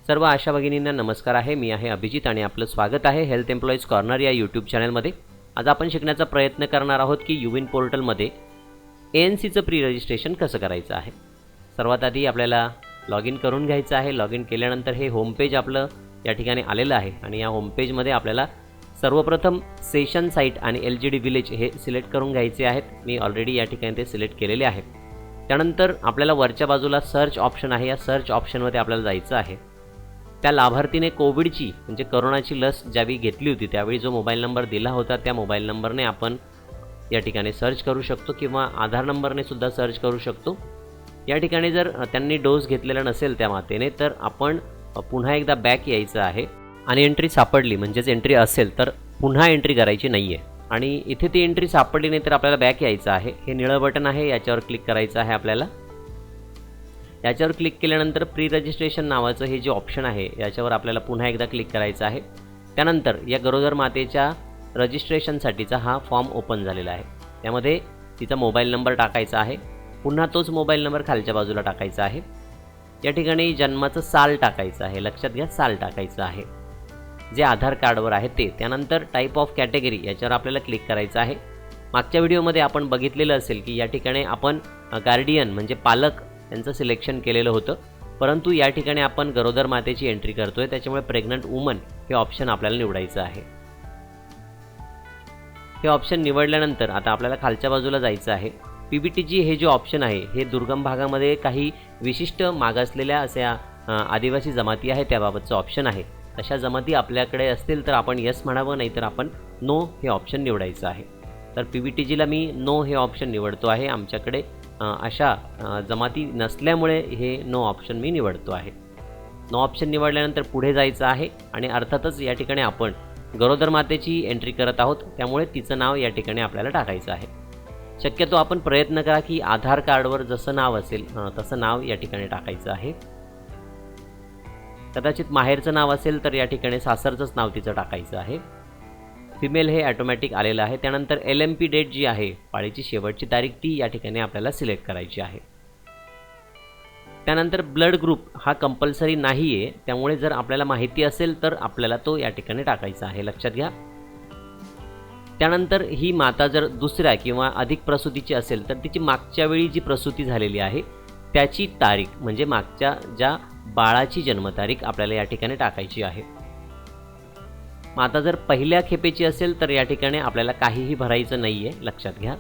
सर्व आशा भगिनींना नमस्कार आहे. मी आहे अभिजित आणि आपलं स्वागत आहे हेल्थ एम्प्लॉईज कॉर्नर या यूट्यूब चॅनलमध्ये. आज आपण शिकण्याचा प्रयत्न करणार आहोत की युविन पोर्टलमध्ये ANCचं प्री रजिस्ट्रेशन कसं करायचं आहे. सर्वात आधी आपल्याला लॉग इन करून घ्यायचं आहे. लॉग इन केल्यानंतर हे होमपेज आपलं या ठिकाणी आलेलं आहे आणि या होमपेजमध्ये आपल्याला सर्वप्रथम सेशन साईट आणि LGD विलेज हे सिलेक्ट करून घ्यायचे आहेत. मी ऑलरेडी या ठिकाणी ते सिलेक्ट केलेले आहे. त्यानंतर आपल्याला वरच्या बाजूला सर्च ऑप्शन आहे. या सर्च ऑप्शनमध्ये आपल्याला जायचं आहे. त्या लाभार्थीने कोविडची म्हणजे कोरोनाची लस ज्यावेळी घेतली होती त्यावेळी जो मोबाईल नंबर दिला होता त्या मोबाईल नंबरने आपण या ठिकाणी सर्च करू शकतो किंवा आधार नंबरने सुद्धा सर्च करू शकतो. या ठिकाणी जर त्यांनी डोस घेतलेला नसेल त्या मातेने तर आपण पुन्हा एकदा बॅक यायचं आहे आणि एंट्री सापडली म्हणजेच एंट्री असेल तर पुन्हा एंट्री करायची नाही आहे. आणि इथे ती एंट्री सापडली नाही तर आपल्याला बॅक यायचं आहे. हे निळं बटन आहे, याच्यावर क्लिक करायचं आहे आपल्याला. याच्यावर क्लिक केल्यानंतर प्री रजिस्ट्रेशन नावाचं हे जे ऑप्शन आहे याच्यावर आपल्याला पुन्हा एकदा क्लिक करायचं आहे. त्यानंतर या गरोदर मातेच्या रजिस्ट्रेशनसाठीचा हा फॉर्म ओपन झालेला आहे. त्यामध्ये तिचा मोबाईल नंबर टाकायचा आहे. पुन्हा तोच मोबाईल नंबर खालच्या बाजूला टाकायचा आहे. या ठिकाणी जन्माचं साल टाकायचं आहे. लक्षात घ्या, साल टाकायचं आहे जे आधार कार्डवर आहे ते. त्यानंतर टाईप ऑफ कॅटेगरी याच्यावर आपल्याला क्लिक करायचं आहे. मागच्या व्हिडिओमध्ये आपण बघितलेलं असेल की या ठिकाणी आपण गार्डियन म्हणजे पालक यांचं सिलेक्शन केलेलं होतं, परंतु या ठिकाणी आपण गरोदर मातेची एंट्री करतोय त्याच्यामुळे प्रेग्नंट वुमन हे ऑप्शन आपल्याला निवडायचं आहे. हे ऑप्शन निवडल्यानंतर आता आपल्याला खालच्या बाजूला जायचं आहे. PBTG हे जे ऑप्शन आहे हे दुर्गम भागामध्ये काही विशिष्ट मागासलेल्या अशा आदिवासी जमाती आहे त्याबाबतचं ऑप्शन आहे. अशा जमाती आपल्याकडे असतील तर आपण यस म्हणावं, नाहीतर आपण नो हे ऑप्शन निवडायचं आहे. तर PBTGला मी नो हे ऑप्शन निवडतो आहे. आमच्याकडे अशा जमाती नसल्यामुळे हे नो ऑप्शन मी निवडतो आहे. नो ऑप्शन निवडल्यानंतर पुढे जायचं आहे आणि अर्थातच या ठिकाणी आपण गरोदर मातेची एंट्री करत आहोत त्यामुळे तिचं नाव या ठिकाणी आपल्याला टाकायचं आहे. शक्यतो आपण प्रयत्न करा की आधार कार्डवर जसं नाव असेल तसं नाव या ठिकाणी टाकायचं आहे. कदाचित माहेरचं नाव असेल तर या ठिकाणी सासरचंच नाव तिचं टाकायचं आहे. फिमेल हे ॲटोमॅटिक आलेलं आहे. त्यानंतर LMP डेट जी आहे पाळीची शेवटची तारीख ती या ठिकाणी आपल्याला सिलेक्ट करायची आहे. त्यानंतर ब्लड ग्रुप हा कंपल्सरी नाही आहे, त्यामुळे जर आपल्याला माहिती असेल तर आपल्याला तो या ठिकाणी टाकायचा आहे. लक्षात घ्या. त्यानंतर ही माता जर दुसऱ्या किंवा अधिक प्रसूतीची असेल तर तिची मागच्या वेळी जी प्रसूती झालेली आहे त्याची तारीख म्हणजे मागच्या ज्या बाळाची जन्मतारीख आपल्याला या ठिकाणी टाकायची आहे. माता जर पहिल्या खेपेची असेल तर या ठिकाणी आपल्याला काहीही भरायचं नाही आहे. लक्षात घ्या.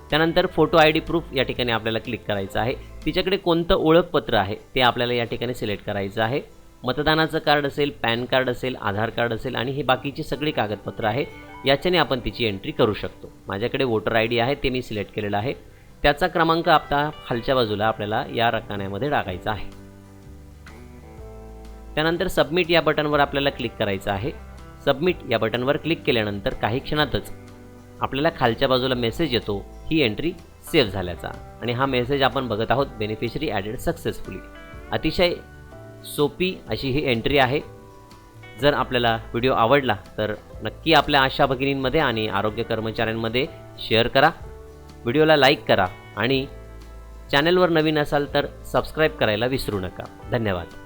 त्यानंतर फोटो ID प्रूफ या ठिकाणी आपल्याला क्लिक करायचं आहे. तिच्याकडे कोणतं ओळखपत्र आहे ते आपल्याला या ठिकाणी सिलेक्ट करायचं आहे. मतदानाचं कार्ड असेल, पॅन कार्ड असेल, आधार कार्ड असेल आणि हे बाकीची सगळी कागदपत्र आहे याच्याने आपण तिची एंट्री करू शकतो. माझ्याकडे वोटर ID आहे ते मी सिलेक्ट केलेलं आहे. त्याचा क्रमांक आता खालच्या बाजूला आपल्याला या रकान्यामध्ये टाकायचा आहे. त्यानंतर सबमिट या बटनवर आपल्याला क्लिक करायचं आहे. सबमिट या बटनवर क्लिक केल्यानंतर काही क्षणातच आपल्याला खालच्या बाजूला मेसेज येतो ही एंट्री सेव्ह झाल्याचा आणि हा मेसेज आपण बघत आहोत बेनिफिशरी ॲडेड सक्सेसफुली. अतिशय सोपी अशी ही एंट्री आहे. जर आपल्याला व्हिडिओ आवडला तर नक्की आपल्या आशा भगिनींमध्ये आणि आरोग्य कर्मचाऱ्यांमध्ये शेअर करा. व्हिडिओला लाईक करा आणि चॅनलवर नवीन असाल तर सबस्क्राईब करायला विसरू नका. धन्यवाद.